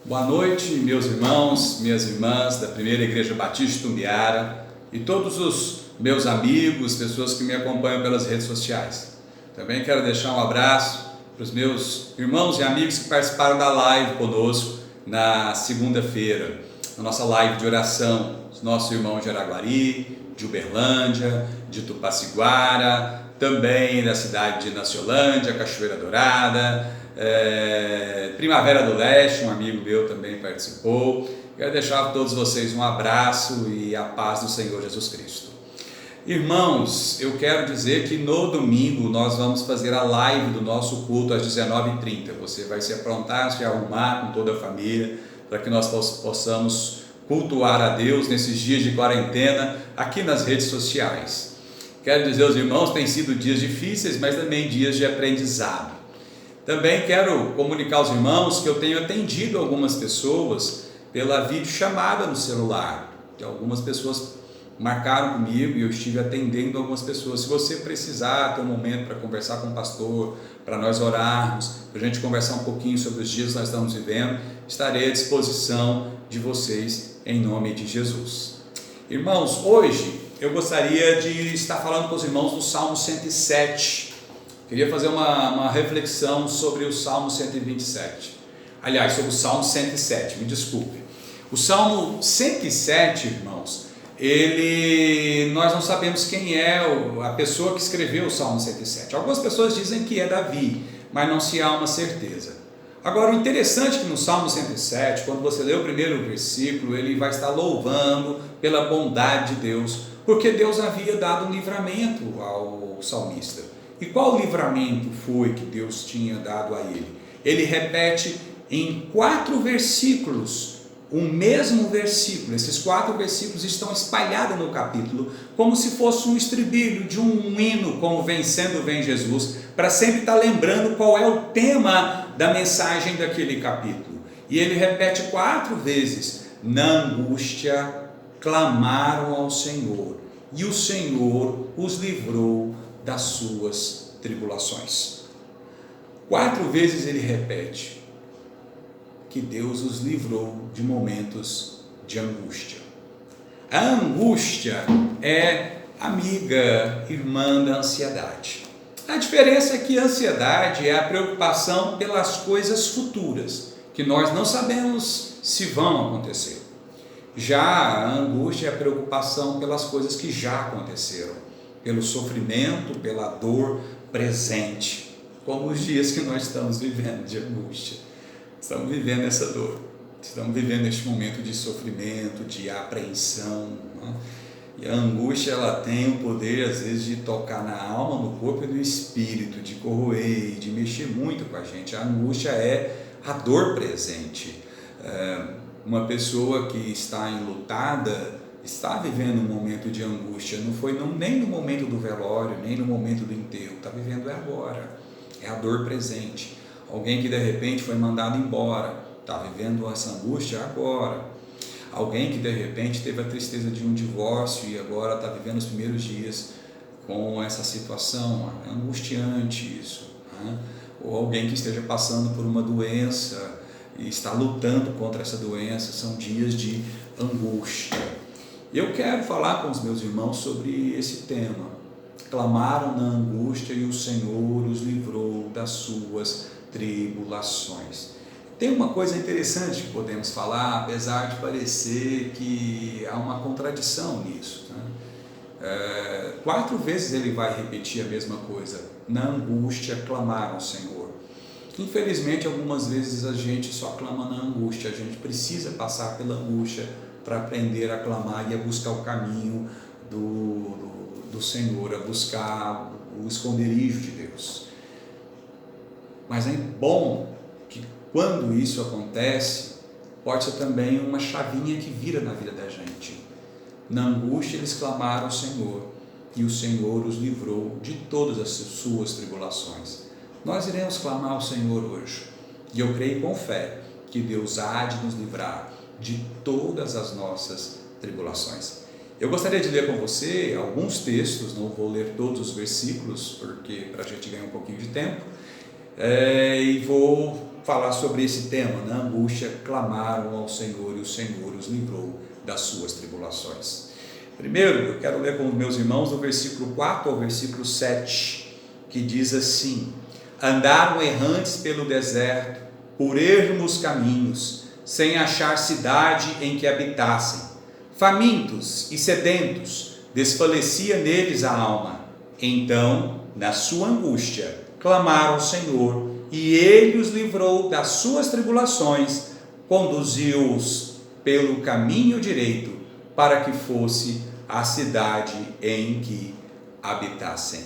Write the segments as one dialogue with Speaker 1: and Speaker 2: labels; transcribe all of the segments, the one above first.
Speaker 1: Boa noite, meus irmãos, minhas irmãs da Primeira Igreja Batista de Tumbiara e todos os meus amigos, pessoas que me acompanham pelas redes sociais. Também quero deixar um abraço para os meus irmãos e amigos que participaram da live conosco na segunda-feira, na nossa live de oração, os nossos irmãos de Araguari, de Uberlândia, de Tupaciguara, também da cidade de Naciolândia, Cachoeira Dourada, Primavera do Leste, um amigo meu também participou. Quero deixar a todos vocês um abraço e a paz do Senhor Jesus Cristo. Irmãos, eu quero dizer que no domingo nós vamos fazer a live do nosso culto às 19h30. Você vai se aprontar, se arrumar com toda a família, para que nós possamos cultuar a Deus nesses dias de quarentena aqui nas redes sociais. Quero dizer aos irmãos, têm sido dias difíceis, mas também dias de aprendizado. Também quero comunicar aos irmãos que eu tenho atendido algumas pessoas pela videochamada no celular, que algumas pessoas marcaram comigo e eu estive atendendo algumas pessoas. Se você precisar ter um momento para conversar com o pastor, para nós orarmos, para a gente conversar um pouquinho sobre os dias que nós estamos vivendo, estarei à disposição de vocês em nome de Jesus. Irmãos, hoje eu gostaria de estar falando com os irmãos do Salmo 107. Queria fazer uma reflexão sobre o Salmo 127. Aliás, sobre o Salmo 107, me desculpe. O Salmo 107, irmãos, nós não sabemos quem é a pessoa que escreveu o Salmo 107. Algumas pessoas dizem que é Davi, mas não se há uma certeza. Agora, o interessante é que no Salmo 107, quando você lê o primeiro versículo, ele vai estar louvando pela bondade de Deus, porque Deus havia dado um livramento ao salmista. E qual livramento foi que Deus tinha dado a ele? Ele repete em 4 versículos o mesmo versículo. Esses 4 versículos estão espalhados no capítulo, como se fosse um estribilho de um hino, como Vencendo Vem Jesus, para sempre estar lembrando qual é o tema da mensagem daquele capítulo. E ele repete 4 vezes: na angústia clamaram ao Senhor, e o Senhor os livrou das suas tribulações. 4 vezes ele repete que Deus os livrou de momentos de angústia. A angústia é amiga, irmã da ansiedade. A diferença é que a ansiedade é a preocupação pelas coisas futuras, que nós não sabemos se vão acontecer. Já a angústia é a preocupação pelas coisas que já aconteceram, pelo sofrimento, pela dor presente, como os dias que nós estamos vivendo de angústia. Estamos vivendo essa dor, estamos vivendo este momento de sofrimento, de apreensão, né? E a angústia, ela tem o poder às vezes de tocar na alma, no corpo e no espírito, de corroer, de mexer muito com a gente. A angústia é a dor presente. Uma pessoa que está enlutada está vivendo um momento de angústia, não foi nem no momento do velório, nem no momento do enterro, está vivendo agora, é a dor presente. Alguém que de repente foi mandado embora, está vivendo essa angústia agora. Alguém que de repente teve a tristeza de um divórcio e agora está vivendo os primeiros dias com essa situação, é angustiante isso, né? Ou alguém que esteja passando por uma doença e está lutando contra essa doença, são dias de angústia. Eu quero falar com os meus irmãos sobre esse tema. Clamaram na angústia e o Senhor os livrou das suas tribulações. Tem uma coisa interessante que podemos falar, apesar de parecer que há uma contradição nisso, né? 4 vezes ele vai repetir a mesma coisa: na angústia clamaram ao Senhor. Infelizmente, algumas vezes a gente só clama na angústia, a gente precisa passar pela angústia para aprender a clamar e a buscar o caminho do Senhor, a buscar o esconderijo de Deus. Mas é bom que quando isso acontece, pode ser também uma chavinha que vira na vida da gente. Na angústia eles clamaram ao Senhor e o Senhor os livrou de todas as suas tribulações. Nós iremos clamar ao Senhor hoje e eu creio com fé que Deus há de nos livrar de todas as nossas tribulações. Eu gostaria de ler com você alguns textos, não vou ler todos os versículos, porque para a gente ganhar um pouquinho de tempo, e vou falar sobre esse tema, na angústia, clamaram ao Senhor e o Senhor os livrou das suas tribulações. Primeiro, eu quero ler com os meus irmãos do versículo 4 ao versículo 7, que diz assim: andaram errantes pelo deserto, por ermos caminhos, sem achar cidade em que habitassem. Famintos e sedentos, desfalecia neles a alma. Então, na sua angústia, clamaram ao Senhor, e Ele os livrou das suas tribulações, conduziu-os pelo caminho direito, para que fosse a cidade em que habitassem.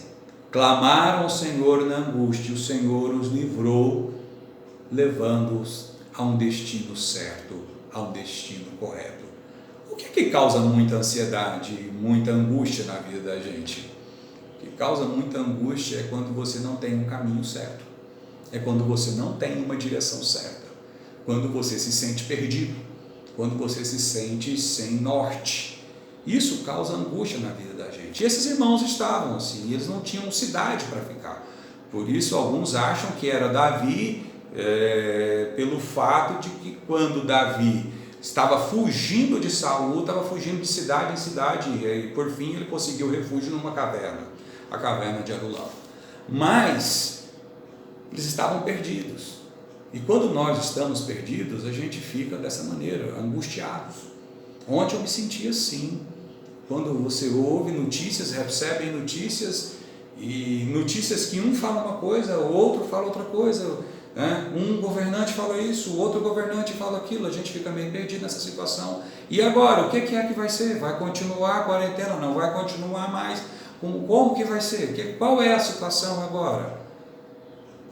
Speaker 1: Clamaram ao Senhor na angústia, o Senhor os livrou, levando-os a um destino certo, a um destino correto. O que causa muita ansiedade, muita angústia na vida da gente? O que causa muita angústia é quando você não tem um caminho certo, é quando você não tem uma direção certa, quando você se sente perdido, quando você se sente sem norte. Isso causa angústia na vida da gente. E esses irmãos estavam assim, eles não tinham cidade para ficar. Por isso alguns acham que era Davi, pelo fato de que quando Davi estava fugindo de Saul, estava fugindo de cidade em cidade, e por fim ele conseguiu refúgio numa caverna, a caverna de Adulam. Mas eles estavam perdidos. E quando nós estamos perdidos, a gente fica dessa maneira, angustiados. Ontem eu me senti assim. Quando você ouve notícias, recebe notícias, e notícias que um fala uma coisa, o outro fala outra coisa, né? Um governante fala isso, o outro governante fala aquilo, a gente fica meio perdido nessa situação. E agora, o que é que vai ser? Vai continuar a quarentena? Não vai continuar mais? Como que vai ser? Qual é a situação agora?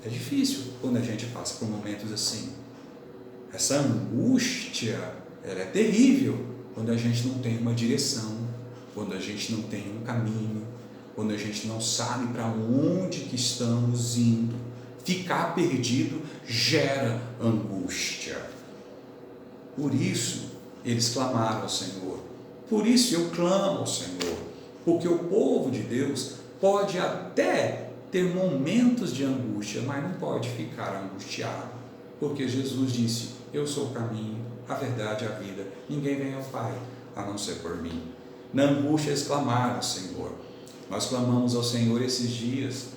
Speaker 1: É difícil quando a gente passa por momentos assim. Essa angústia, ela é terrível quando a gente não tem uma direção, quando a gente não tem um caminho, quando a gente não sabe para onde que estamos indo. Ficar perdido gera angústia. Por isso eles clamaram ao Senhor. Por isso eu clamo ao Senhor, porque o povo de Deus pode até ter momentos de angústia, mas não pode ficar angustiado, porque Jesus disse: eu sou o caminho, a verdade e a vida, ninguém vem ao Pai a não ser por mim. Na angústia eles clamaram ao Senhor. Nós clamamos ao Senhor esses dias,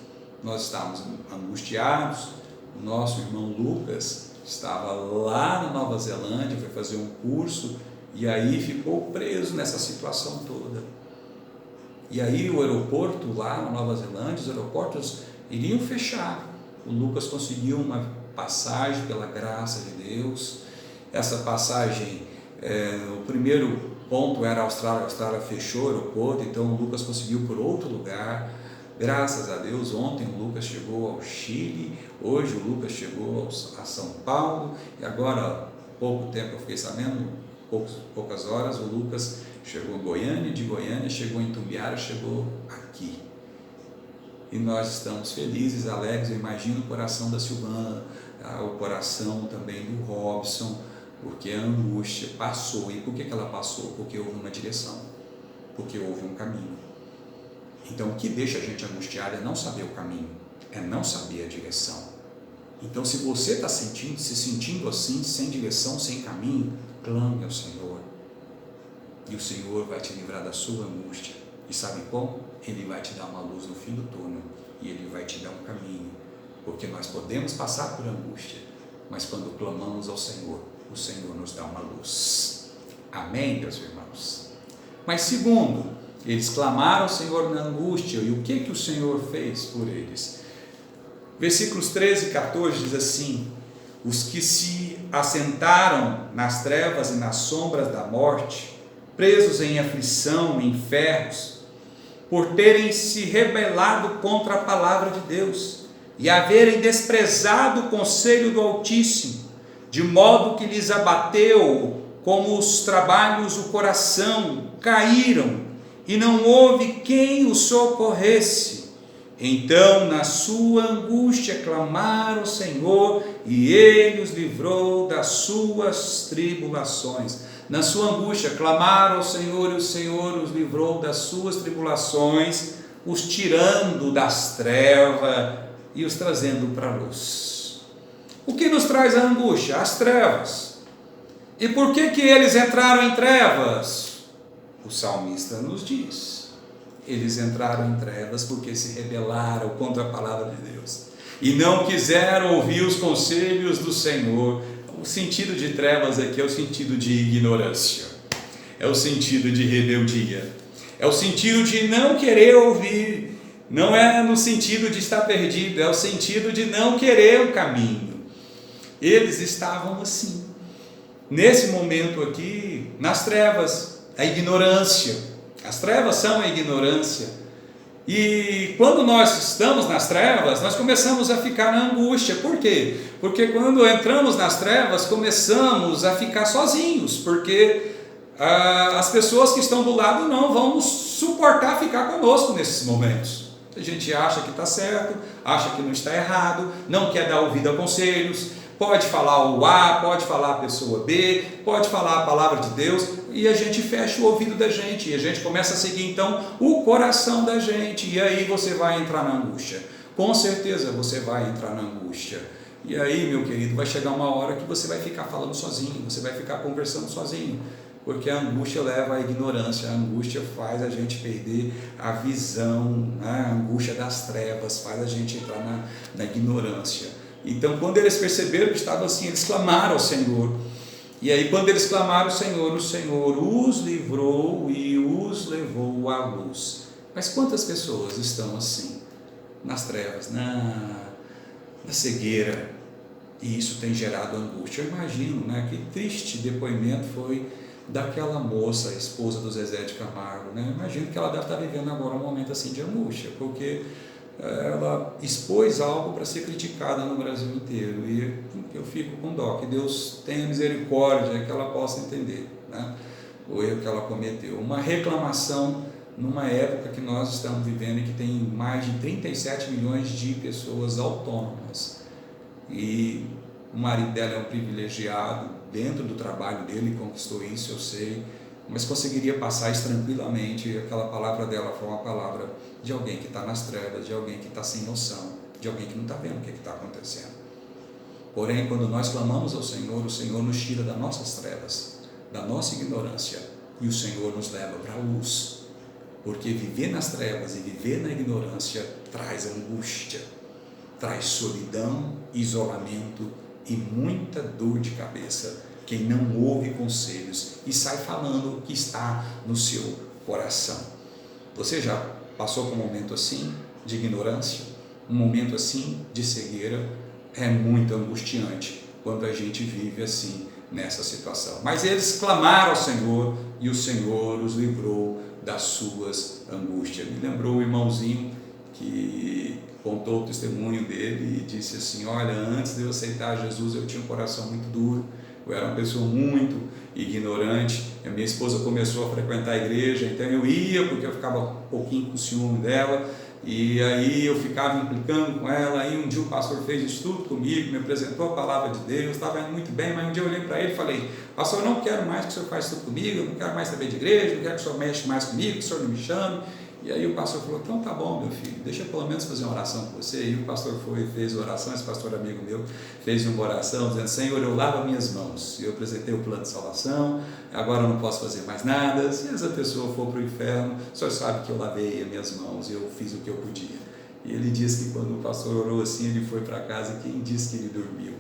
Speaker 1: nós estávamos angustiados. O nosso irmão Lucas estava lá na Nova Zelândia, foi fazer um curso, e aí ficou preso nessa situação toda. E aí o aeroporto lá na Nova Zelândia, os aeroportos iriam fechar. O Lucas conseguiu uma passagem pela graça de Deus. Essa passagem, o primeiro ponto era a Austrália fechou o aeroporto, então o Lucas conseguiu por outro lugar. Graças a Deus, ontem o Lucas chegou ao Chile, hoje o Lucas chegou a São Paulo, e agora, há pouco tempo eu fiquei sabendo, poucas horas, o Lucas chegou em Goiânia, de Goiânia chegou em Itumbiara, chegou aqui. E nós estamos felizes, alegres. Eu imagino o coração da Silvana, o coração também do Robson, porque a angústia passou. E por que ela passou? Porque houve uma direção, porque houve um caminho. Então o que deixa a gente angustiado é não saber o caminho, é não saber a direção. Então se você está se sentindo assim, sem direção, sem caminho, clame ao Senhor. E o Senhor vai te livrar da sua angústia. E sabe como? Ele vai te dar uma luz no fim do túnel. E Ele vai te dar um caminho. Porque nós podemos passar por angústia, mas quando clamamos ao Senhor, o Senhor nos dá uma luz. Amém, meus irmãos? Mas segundo, eles clamaram ao Senhor na angústia. E o que o Senhor fez por eles? Versículos 13 e 14 diz assim: os que se assentaram nas trevas e nas sombras da morte, presos em aflição, em ferros, por terem se rebelado contra a palavra de Deus e haverem desprezado o conselho do Altíssimo, de modo que lhes abateu como os trabalhos o coração, caíram, e não houve quem os socorresse. Então, na sua angústia, clamaram ao Senhor, e Ele os livrou das suas tribulações. Na sua angústia, clamaram ao Senhor, e o Senhor os livrou das suas tribulações, os tirando das trevas e os trazendo para a luz. O que nos traz a angústia? As trevas. E por que eles entraram em trevas? O salmista nos diz: eles entraram em trevas porque se rebelaram contra a palavra de Deus e não quiseram ouvir os conselhos do Senhor. O sentido de trevas aqui é o sentido de ignorância, é o sentido de rebeldia, é o sentido de não querer ouvir, não é no sentido de estar perdido, é o sentido de não querer o caminho. Eles estavam assim, nesse momento aqui, nas trevas, a ignorância. As trevas são a ignorância. E quando nós estamos nas trevas, nós começamos a ficar na angústia. Por quê? Porque quando entramos nas trevas, começamos a ficar sozinhos, porque as pessoas que estão do lado não vão suportar ficar conosco nesses momentos. A gente acha que está certo, acha que não está errado, não quer dar ouvido a conselhos, pode falar o A, pode falar a pessoa B, pode falar a palavra de Deus, e a gente fecha o ouvido da gente, e a gente começa a seguir então o coração da gente, e aí você vai entrar na angústia. Com certeza você vai entrar na angústia. E aí, meu querido, vai chegar uma hora que você vai ficar falando sozinho, você vai ficar conversando sozinho, porque a angústia leva à ignorância, a angústia faz a gente perder a visão, né? A angústia das trevas faz a gente entrar na ignorância. Então, quando eles perceberam que estava assim, eles clamaram ao Senhor. E aí, quando eles clamaram ao Senhor, o Senhor os livrou e os levou à luz. Mas quantas pessoas estão assim, nas trevas, na cegueira? E isso tem gerado angústia. Eu imagino, né, que triste depoimento foi daquela moça, a esposa do Zezé de Camargo, né? Imagino que ela deve estar vivendo agora um momento assim de angústia, porque ela expôs algo para ser criticada no Brasil inteiro, e eu fico com dó, que Deus tenha misericórdia, que ela possa entender, né, o erro que ela cometeu. Uma reclamação numa época que nós estamos vivendo e que tem mais de 37 milhões de pessoas autônomas, e o marido dela é um privilegiado, dentro do trabalho dele conquistou isso, eu sei, mas conseguiria passar isso tranquilamente. Aquela palavra dela foi uma palavra de alguém que está nas trevas, de alguém que está sem noção, de alguém que não está vendo o que está acontecendo. Porém, quando nós clamamos ao Senhor, o Senhor nos tira das nossas trevas, da nossa ignorância, e o Senhor nos leva para a luz, porque viver nas trevas e viver na ignorância traz angústia, traz solidão, isolamento e muita dor de cabeça. Quem não ouve conselhos e sai falando o que está no seu coração. Você já passou por um momento assim de ignorância? Um momento assim de cegueira? É muito angustiante quando a gente vive assim nessa situação. Mas eles clamaram ao Senhor e o Senhor os livrou das suas angústias. Me lembrou o irmãozinho que contou o testemunho dele e disse assim: olha, antes de eu aceitar Jesus eu tinha um coração muito duro, eu era uma pessoa muito ignorante, a minha esposa começou a frequentar a igreja, então eu ia porque eu ficava um pouquinho com ciúme dela, e aí eu ficava implicando com ela. Aí um dia o pastor fez isso tudo comigo, me apresentou a palavra de Deus, estava indo muito bem, mas um dia eu olhei para ele e falei: pastor, eu não quero mais que o senhor faça tudo comigo, eu não quero mais saber de igreja, não quero que o senhor mexa mais comigo, que o senhor não me chame. E aí o pastor falou: então tá bom, meu filho, deixa eu pelo menos fazer uma oração com você. E o pastor foi e fez oração. Esse pastor amigo meu fez uma oração dizendo: Senhor, eu lavo minhas mãos, eu apresentei o plano de salvação, agora eu não posso fazer mais nada. Se essa pessoa for para o inferno, o senhor sabe que eu lavei as minhas mãos, eu fiz o que eu podia. E ele disse que quando o pastor orou assim, ele foi para casa, e quem disse que ele dormiu?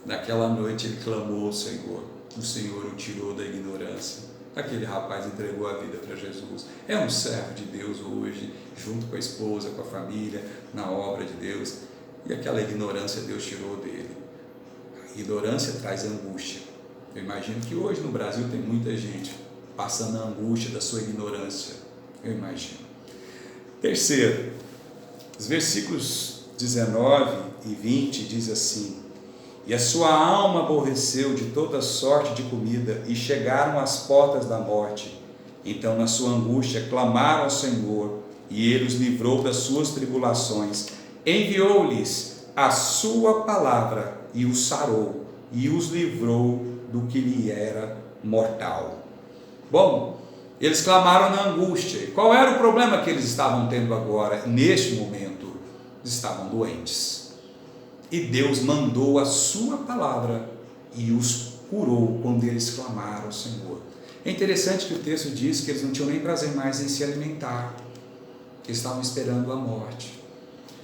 Speaker 1: Naquela noite ele clamou ao Senhor, o Senhor o tirou da ignorância. Aquele rapaz entregou a vida para Jesus, é um servo de Deus hoje, junto com a esposa, com a família, na obra de Deus, e aquela ignorância Deus tirou dele. A ignorância traz angústia. Eu imagino que hoje no Brasil tem muita gente passando a angústia da sua ignorância, eu imagino. Terceiro, os versículos 19 e 20 diz assim: e a sua alma aborreceu de toda sorte de comida, e chegaram às portas da morte. Então, na sua angústia, clamaram ao Senhor, e ele os livrou das suas tribulações. Enviou-lhes a sua palavra, e os sarou, e os livrou do que lhe era mortal. Bom, eles clamaram na angústia. E qual era o problema que eles estavam tendo agora, neste momento? Eles estavam doentes. E Deus mandou a sua palavra e os curou quando eles clamaram ao Senhor. É interessante que o texto diz que eles não tinham nem prazer mais em se alimentar, que estavam esperando a morte.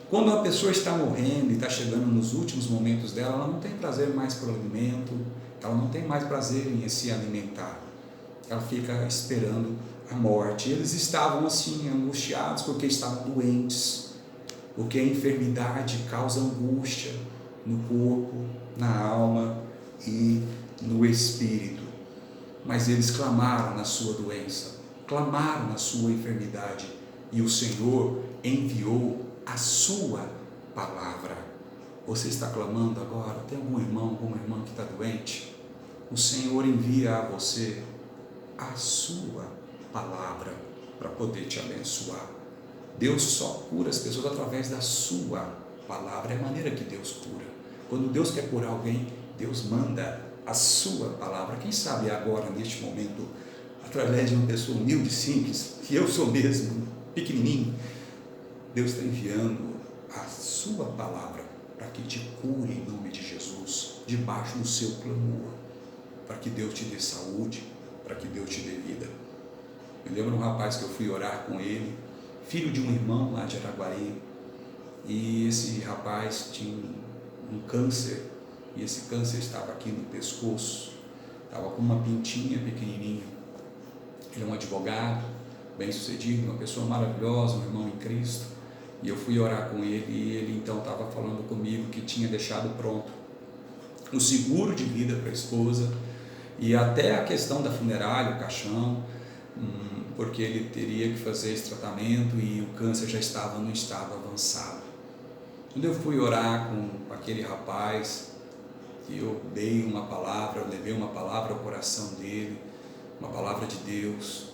Speaker 1: Quando uma pessoa está morrendo e está chegando nos últimos momentos dela, ela não tem prazer mais pelo alimento, ela não tem mais prazer em se alimentar. Ela fica esperando a morte. Eles estavam assim, angustiados porque estavam doentes, porque a enfermidade causa angústia no corpo, na alma e no espírito. Mas eles clamaram na sua doença, clamaram na sua enfermidade, e o Senhor enviou a sua palavra. Você está clamando agora? Tem algum irmão, alguma irmã que está doente? O Senhor envia a você a sua palavra para poder te abençoar. Deus só cura as pessoas através da sua palavra. É a maneira que Deus cura. Quando Deus quer curar alguém, Deus manda a sua palavra. Quem sabe agora, neste momento, através de uma pessoa humilde, simples, que eu sou mesmo, pequenininho, Deus está enviando a sua palavra para que te cure em nome de Jesus, debaixo do seu clamor, para que Deus te dê saúde, para que Deus te dê vida. Eu lembro de um rapaz que eu fui orar com ele, filho de um irmão lá de Araguari, e esse rapaz tinha um câncer, e esse câncer estava aqui no pescoço, estava com uma pintinha pequenininha. Ele é um advogado, bem sucedido, uma pessoa maravilhosa, um irmão em Cristo, e eu fui orar com ele, e ele então estava falando comigo que tinha deixado pronto o seguro de vida para a esposa, e até a questão da funerária, o caixão, porque ele teria que fazer esse tratamento e o câncer já estava no estado avançado. Quando eu fui orar com aquele rapaz, eu dei uma palavra, eu levei uma palavra ao coração dele, uma palavra de Deus.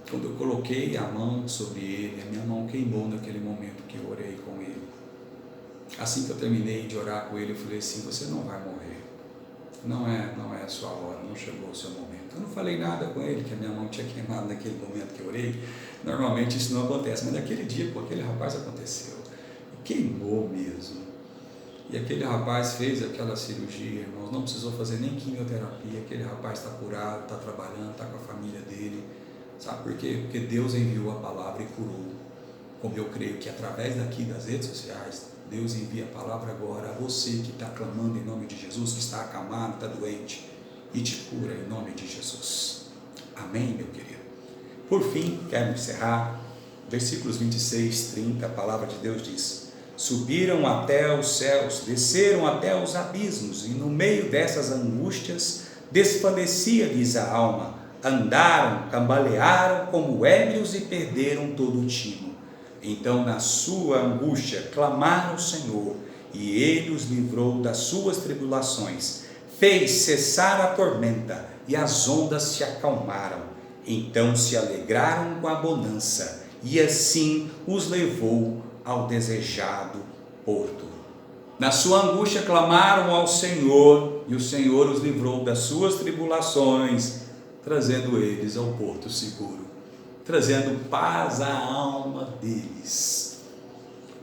Speaker 1: Quando eu coloquei a mão sobre ele, a minha mão queimou naquele momento que eu orei com ele. Assim que eu terminei de orar com ele, eu falei assim: você não vai morrer, não é a sua hora, não chegou o seu momento. Eu não falei nada com ele, que a minha mão tinha queimado naquele momento que eu orei. Normalmente isso não acontece, mas naquele dia com aquele rapaz aconteceu, queimou mesmo. E aquele rapaz fez aquela cirurgia, irmãos, não precisou fazer nem quimioterapia. Aquele rapaz está curado, está trabalhando, está com a família dele. Sabe por quê? Porque Deus enviou a palavra e curou. Como eu creio que através daqui das redes sociais, Deus envia a palavra agora a você que está clamando em nome de Jesus, que está acamado, está doente, e te cura em nome de Jesus. Amém, meu querido? Por fim, quero encerrar, versículos 26, 30, a palavra de Deus diz: subiram até os céus, desceram até os abismos, e no meio dessas angústias desfalecia-lhes a alma. Andaram, cambalearam como ébrios e perderam todo o tino. Então, na sua angústia, clamaram ao Senhor, e Ele os livrou das suas tribulações. Fez cessar a tormenta, e as ondas se acalmaram. Então se alegraram com a bonança, e assim os levou ao desejado porto. Na sua angústia clamaram ao Senhor, e o Senhor os livrou das suas tribulações, trazendo eles ao porto seguro, trazendo paz à alma deles,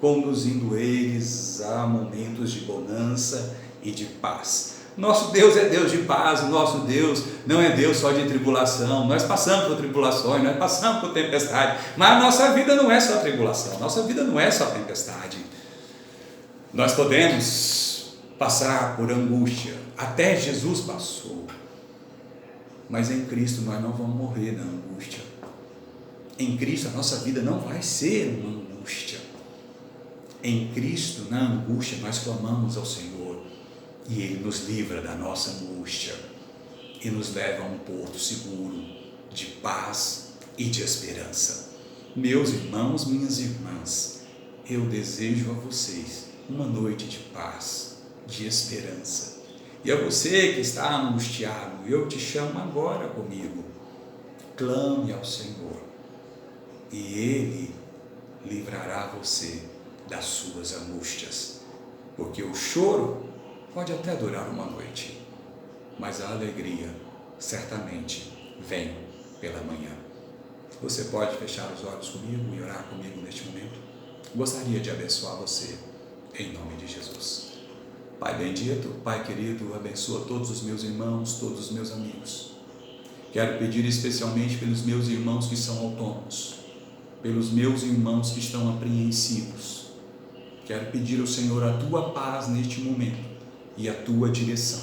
Speaker 1: conduzindo eles a momentos de bonança e de paz. Nosso Deus é Deus de paz, o nosso Deus não é Deus só de tribulação. Nós passamos por tribulações, nós passamos por tempestade, mas a nossa vida não é só tribulação, nossa vida não é só tempestade. Nós podemos passar por angústia, até Jesus passou, mas em Cristo nós não vamos morrer na angústia. Em Cristo a nossa vida não vai ser uma angústia. Em Cristo, na angústia, nós clamamos ao Senhor, e Ele nos livra da nossa angústia e nos leva a um porto seguro de paz e de esperança. Meus irmãos, minhas irmãs, eu desejo a vocês uma noite de paz, de esperança. E a você que está angustiado, eu te chamo agora comigo. Clame ao Senhor, e Ele livrará você das suas angústias, porque o choro pode até durar uma noite, mas a alegria certamente vem pela manhã. Você pode fechar os olhos comigo e orar comigo neste momento? Gostaria de abençoar você em nome de Jesus. Pai bendito, Pai querido, abençoa todos os meus irmãos, todos os meus amigos. Quero pedir especialmente pelos meus irmãos que são autônomos, pelos meus irmãos que estão apreensivos. Quero pedir ao Senhor a tua paz neste momento e a tua direção.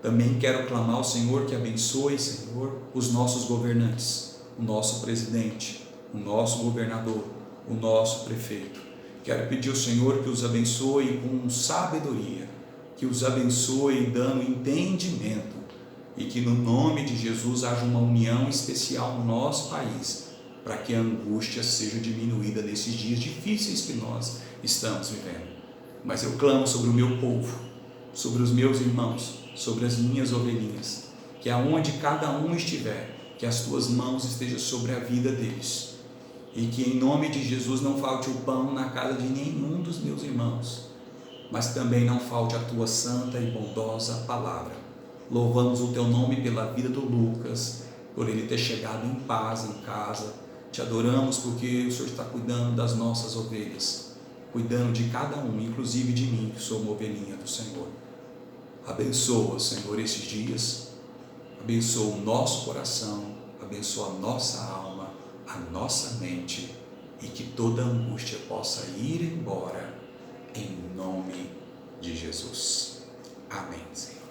Speaker 1: Também quero clamar ao Senhor que abençoe, Senhor, os nossos governantes, o nosso presidente, o nosso governador, o nosso prefeito. Quero pedir ao Senhor que os abençoe com sabedoria, que os abençoe dando entendimento e que no nome de Jesus haja uma união especial no nosso país, para que a angústia seja diminuída nesses dias difíceis que nós estamos vivendo. Mas eu clamo sobre o meu povo, sobre os meus irmãos, sobre as minhas ovelhinhas, que aonde cada um estiver, que as tuas mãos estejam sobre a vida deles, e que em nome de Jesus não falte o pão na casa de nenhum dos meus irmãos, mas também não falte a tua santa e bondosa palavra. Louvamos o teu nome pela vida do Lucas, por ele ter chegado em paz em casa. Te adoramos porque o Senhor está cuidando das nossas ovelhas, cuidando de cada um, inclusive de mim, que sou uma ovelhinha do Senhor. Abençoa, Senhor, esses dias, abençoa o nosso coração, abençoa a nossa alma, a nossa mente, e que toda angústia possa ir embora, em nome de Jesus. Amém, Senhor.